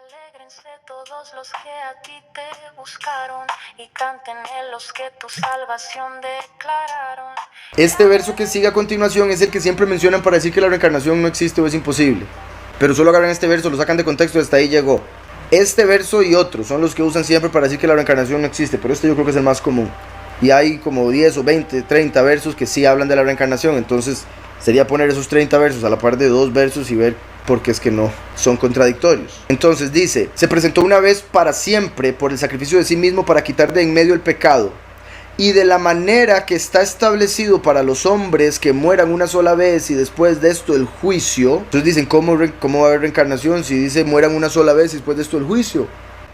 Alégrense todos los que a ti te buscaron y canten los que tu salvación declararon. Este verso que sigue a continuación es el que siempre mencionan para decir que la reencarnación no existe o es imposible. Pero solo agarran este verso, lo sacan de contexto y hasta ahí llegó. Este verso y otros son los que usan siempre para decir que la reencarnación no existe, pero este yo creo que es el más común. Y hay como 10 o 20, 30 versos que sí hablan de la reencarnación, entonces sería poner esos 30 versos a la par de 2 versos y ver por qué es que no son contradictorios. Entonces dice, se presentó una vez para siempre por el sacrificio de sí mismo para quitar de en medio el pecado, y de la manera que está establecido para los hombres que mueran una sola vez y después de esto el juicio. Entonces dicen, ¿cómo va a haber reencarnación si dice mueran una sola vez y después de esto el juicio?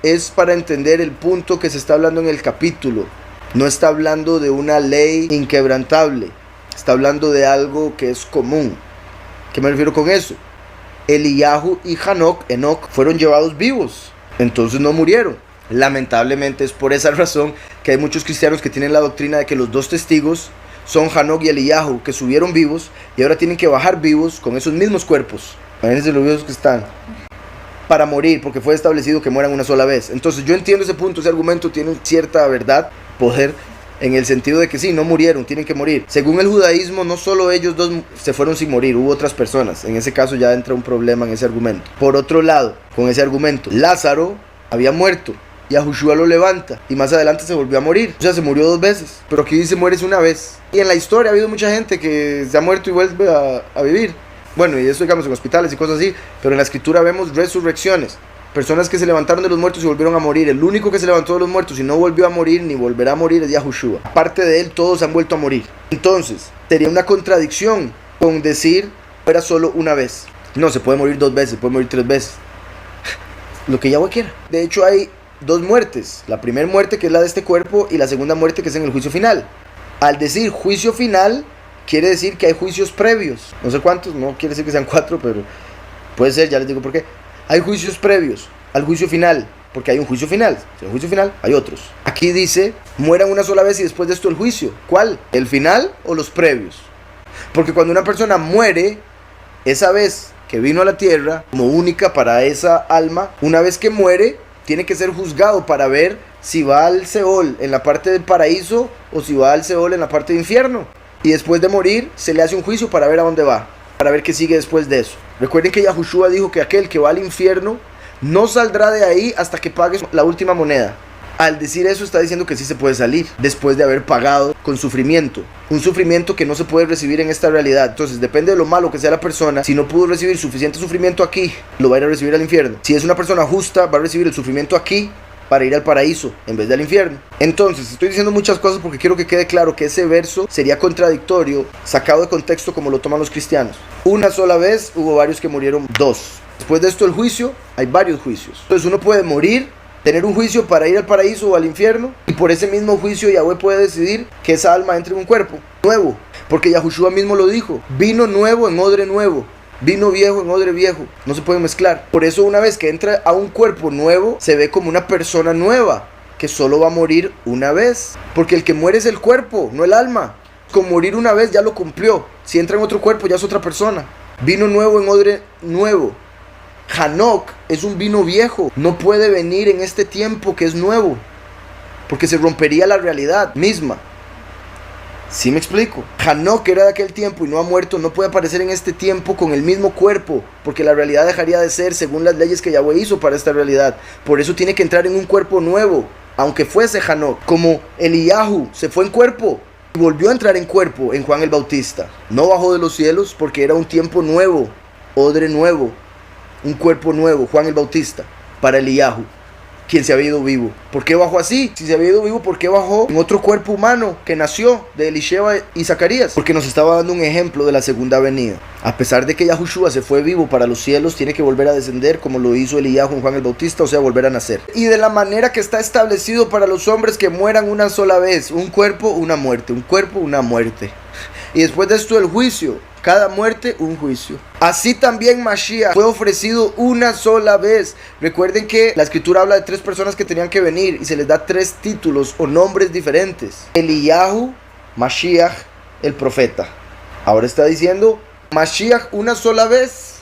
Es para entender el punto que se está hablando en el capítulo. No está hablando de una ley inquebrantable, está hablando de algo que es común. ¿Qué me refiero con eso? Eliyahu y Enoc fueron llevados vivos, entonces no murieron. Lamentablemente es por esa razón que hay muchos cristianos que tienen la doctrina de que los dos testigos son Enoc y Eliyahu, que subieron vivos y ahora tienen que bajar vivos con esos mismos cuerpos. Imagínense los vivos que están para morir, porque fue establecido que mueran una sola vez. Entonces yo entiendo ese punto, ese argumento tiene cierta verdad, poder, en el sentido de que sí, no murieron, tienen que morir. Según el judaísmo, no solo ellos dos se fueron sin morir, hubo otras personas. En ese caso ya entra un problema en ese argumento. Por otro lado, con ese argumento, Lázaro había muerto, Yahushua lo levanta y más adelante se volvió a morir. O sea, se murió 2 veces, pero aquí dice mueres una vez. Y en la historia ha habido mucha gente que se ha muerto y vuelve a vivir. Bueno, y eso digamos en hospitales y cosas así, pero en la escritura vemos resurrecciones. Personas que se levantaron de los muertos y volvieron a morir. El único que se levantó de los muertos y no volvió a morir ni volverá a morir es Yahushua. Aparte de él, todos han vuelto a morir. Entonces, sería una contradicción con decir era solo una vez. No, se puede morir 2 veces, se puede morir 3 veces. Lo que Yahweh quiera. De hecho, hay 2 muertes. La primera muerte, que es la de este cuerpo, y la segunda muerte, que es en el juicio final. Al decir juicio final, quiere decir que hay juicios previos. No sé cuántos, no quiere decir que sean 4, pero puede ser, ya les digo por qué. Hay juicios previos al juicio final, porque hay un juicio final. Si hay un juicio final, hay otros. Aquí dice, mueran una sola vez y después de esto el juicio. ¿Cuál? ¿El final o los previos? Porque cuando una persona muere, esa vez que vino a la tierra, como única para esa alma, una vez que muere, tiene que ser juzgado para ver si va al Seol en la parte del paraíso o si va al Seol en la parte del infierno. Y después de morir, se le hace un juicio para ver a dónde va, para ver qué sigue después de eso. Recuerden que Yahushua dijo que aquel que va al infierno no saldrá de ahí hasta que pague la última moneda. Al decir eso está diciendo que sí se puede salir después de haber pagado con sufrimiento. Un sufrimiento que no se puede recibir en esta realidad. Entonces depende de lo malo que sea la persona. Si no pudo recibir suficiente sufrimiento aquí, lo va a ir a recibir al infierno. Si es una persona justa, va a recibir el sufrimiento aquí para ir al paraíso en vez del infierno. Entonces estoy diciendo muchas cosas porque quiero que quede claro que ese verso sería contradictorio, sacado de contexto como lo toman los cristianos. Una sola vez, hubo varios que murieron 2. Después de esto el juicio, hay varios juicios. Entonces uno puede morir, tener un juicio para ir al paraíso o al infierno, y por ese mismo juicio Yahweh puede decidir que esa alma entre en un cuerpo nuevo, porque Yahushua mismo lo dijo, vino nuevo en odre nuevo, vino viejo en odre viejo, no se puede mezclar. Por eso una vez que entra a un cuerpo nuevo, se ve como una persona nueva, que solo va a morir una vez, porque el que muere es el cuerpo, no el alma. Con morir una vez ya lo cumplió, si entra en otro cuerpo ya es otra persona. Vino nuevo en odre nuevo. Enoc es un vino viejo, no puede venir en este tiempo que es nuevo, porque se rompería la realidad misma. ¿Sí me explico? Enoc era de aquel tiempo y no ha muerto, no puede aparecer en este tiempo con el mismo cuerpo, porque la realidad dejaría de ser según las leyes que Yahweh hizo para esta realidad. Por eso tiene que entrar en un cuerpo nuevo, aunque fuese Enoc. Como Eliyahu se fue en cuerpo y volvió a entrar en cuerpo en Juan el Bautista. No bajó de los cielos porque era un tiempo nuevo, odre nuevo, un cuerpo nuevo, Juan el Bautista, para Eliyahu, quien se había ido vivo. ¿Por qué bajó así? Si se había ido vivo, ¿por qué bajó en otro cuerpo humano que nació de Elisheba y Zacarías? Porque nos estaba dando un ejemplo de la segunda venida. A pesar de que Yahushua se fue vivo para los cielos, tiene que volver a descender como lo hizo Eliyahu en Juan el Bautista, o sea, volver a nacer. Y de la manera que está establecido para los hombres que mueran una sola vez, un cuerpo, una muerte, un cuerpo, una muerte. Y después de esto el juicio. Cada muerte, un juicio. Así también Mashiach fue ofrecido una sola vez. Recuerden que la escritura habla de 3 personas que tenían que venir y se les da 3 títulos o nombres diferentes. Eliyahu, Mashiach, el profeta. Ahora está diciendo Mashiach una sola vez,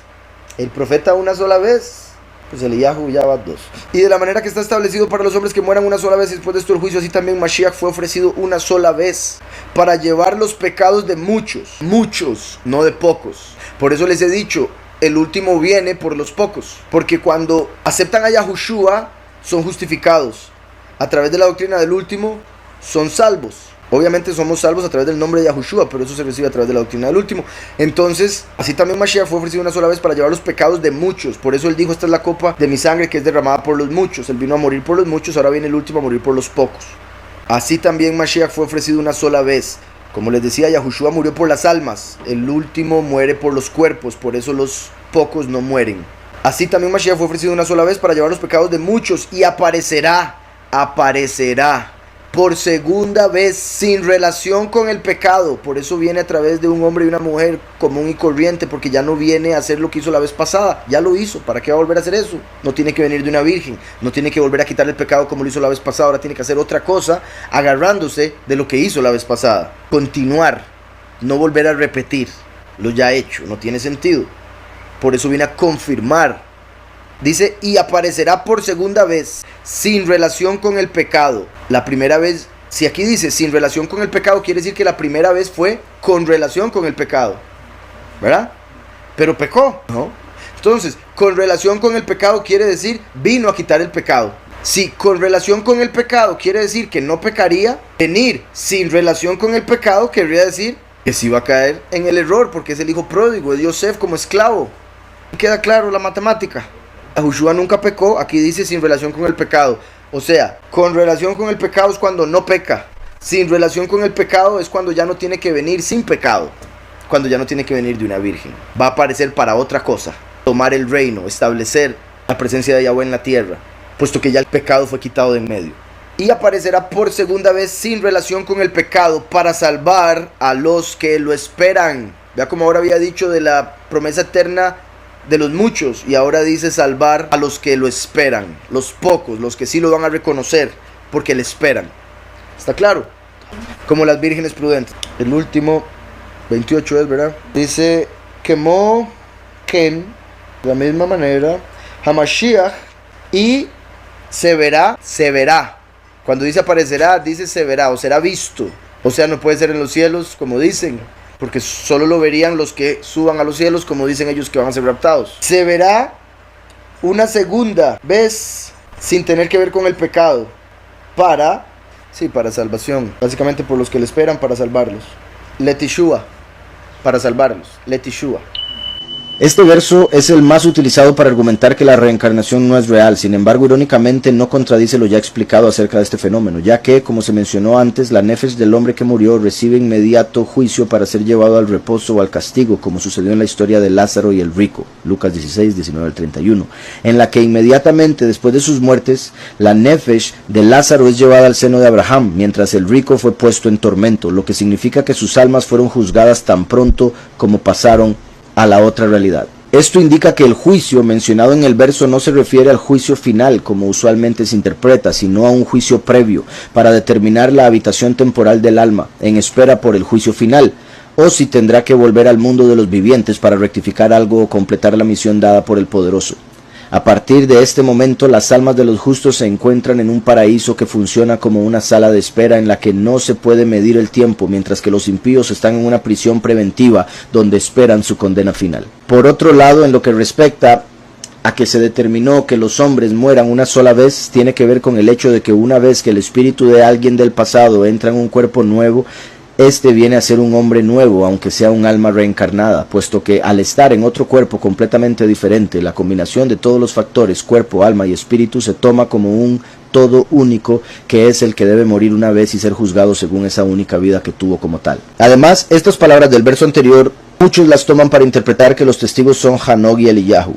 el profeta una sola vez. pues Eliyahu ya va 2. Y de la manera que está establecido para los hombres que mueran una sola vez y después de esto el juicio, así también Mashiach fue ofrecido una sola vez para llevar los pecados de muchos, no de pocos. Por eso les he dicho, el último viene por los pocos, porque cuando aceptan a Yahushua son justificados. A través de la doctrina del último son salvos. Obviamente somos salvos a través del nombre de Yahushua, pero eso se recibe a través de la doctrina del último. Entonces, así también Mashiach fue ofrecido una sola vez para llevar los pecados de muchos. Por eso él dijo, esta es la copa de mi sangre que es derramada por los muchos. Él vino a morir por los muchos, ahora viene el último a morir por los pocos. Así también Mashiach fue ofrecido una sola vez. Como les decía, Yahushua murió por las almas, el último muere por los cuerpos, por eso los pocos no mueren. Así también Mashiach fue ofrecido una sola vez para llevar los pecados de muchos y aparecerá por segunda vez sin relación con el pecado. Por eso viene a través de un hombre y una mujer común y corriente, porque ya no viene a hacer lo que hizo la vez pasada. Ya lo hizo, ¿para qué va a volver a hacer eso? No tiene que venir de una virgen, no tiene que volver a quitar el pecado como lo hizo la vez pasada. Ahora tiene que hacer otra cosa agarrándose de lo que hizo la vez pasada. Continuar, no volver a repetir lo ya hecho, no tiene sentido. Por eso viene a confirmar. Dice, y aparecerá por segunda vez sin relación con el pecado. La primera vez, si aquí dice sin relación con el pecado, quiere decir que la primera vez fue con relación con el pecado, ¿verdad? Pero pecó, ¿no? Entonces, con relación con el pecado quiere decir vino a quitar el pecado. Si con relación con el pecado quiere decir que no pecaría, venir sin relación con el pecado querría decir que sí va a caer en el error, porque es el hijo pródigo de Yosef como esclavo. ¿Queda claro la matemática? Yahushua nunca pecó, aquí dice sin relación con el pecado. O sea, con relación con el pecado es cuando no peca. Sin relación con el pecado es cuando ya no tiene que venir sin pecado. Cuando ya no tiene que venir de una virgen. Va a aparecer para otra cosa. Tomar el reino, establecer la presencia de Yahweh en la tierra, puesto que ya el pecado fue quitado de en medio. Y aparecerá por segunda vez sin relación con el pecado para salvar a los que lo esperan. Vea como ahora había dicho de la promesa eterna de los muchos, y ahora dice salvar a los que lo esperan, los pocos, los que sí lo van a reconocer porque le esperan. ¿Está claro? Como las vírgenes prudentes. El último 28 es, ¿verdad? Dice quemó Ken, de la misma manera Hamashiach, y se verá. Cuando dice aparecerá, dice se verá o será visto. O sea, no puede ser en los cielos como dicen, porque solo lo verían los que suban a los cielos, como dicen ellos que van a ser raptados. Se verá una segunda vez sin tener que ver con el pecado, para salvación, básicamente por los que le esperan, para salvarlos. Letishua, para salvarlos. Letishua. Este verso es el más utilizado para argumentar que la reencarnación no es real. Sin embargo, irónicamente no contradice lo ya explicado acerca de este fenómeno, ya que, como se mencionó antes, la nefesh del hombre que murió recibe inmediato juicio para ser llevado al reposo o al castigo, como sucedió en la historia de Lázaro y el rico, Lucas 16, 19 al 31, en la que inmediatamente después de sus muertes, la nefesh de Lázaro es llevada al seno de Abraham, mientras el rico fue puesto en tormento, lo que significa que sus almas fueron juzgadas tan pronto como pasaron a la otra realidad. Esto indica que el juicio mencionado en el verso no se refiere al juicio final como usualmente se interpreta, sino a un juicio previo para determinar la habitación temporal del alma en espera por el juicio final, o si tendrá que volver al mundo de los vivientes para rectificar algo o completar la misión dada por el poderoso. A partir de este momento, las almas de los justos se encuentran en un paraíso que funciona como una sala de espera en la que no se puede medir el tiempo, mientras que los impíos están en una prisión preventiva donde esperan su condena final. Por otro lado, en lo que respecta a que se determinó que los hombres mueran una sola vez, tiene que ver con el hecho de que una vez que el espíritu de alguien del pasado entra en un cuerpo nuevo, este viene a ser un hombre nuevo, aunque sea un alma reencarnada, puesto que al estar en otro cuerpo completamente diferente, la combinación de todos los factores, cuerpo, alma y espíritu, se toma como un todo único, que es el que debe morir una vez y ser juzgado según esa única vida que tuvo como tal. Además, estas palabras del verso anterior, muchos las toman para interpretar que los testigos son Hanog y Eliyahu,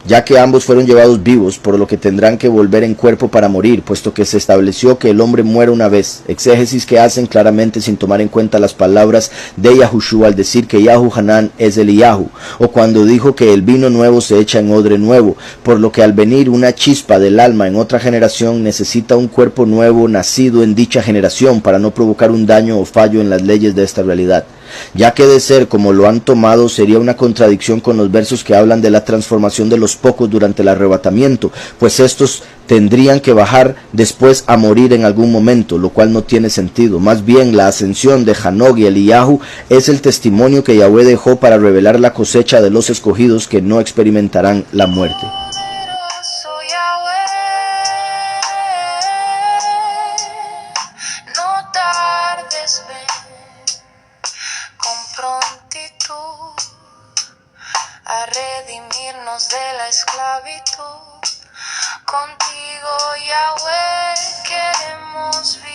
ya que ambos fueron llevados vivos, por lo que tendrán que volver en cuerpo para morir, puesto que se estableció que el hombre muere una vez, exégesis que hacen claramente sin tomar en cuenta las palabras de Yahushua al decir que Yahu Hanan es Eliyahu, o cuando dijo que el vino nuevo se echa en odre nuevo, por lo que al venir una chispa del alma en otra generación necesita un cuerpo nuevo nacido en dicha generación para no provocar un daño o fallo en las leyes de esta realidad. ya que de ser como lo han tomado sería una contradicción con los versos que hablan de la transformación de los pocos durante el arrebatamiento, pues estos tendrían que bajar después a morir en algún momento, lo cual no tiene sentido. Más bien la ascensión de Hanog y Eliyahu es el testimonio que Yahweh dejó para revelar la cosecha de los escogidos que no experimentarán la muerte. Poderoso Yahweh, no tardes, ven con prontitud a redimirnos de la esclavitud. Contigo, Yahweh, queremos vivir.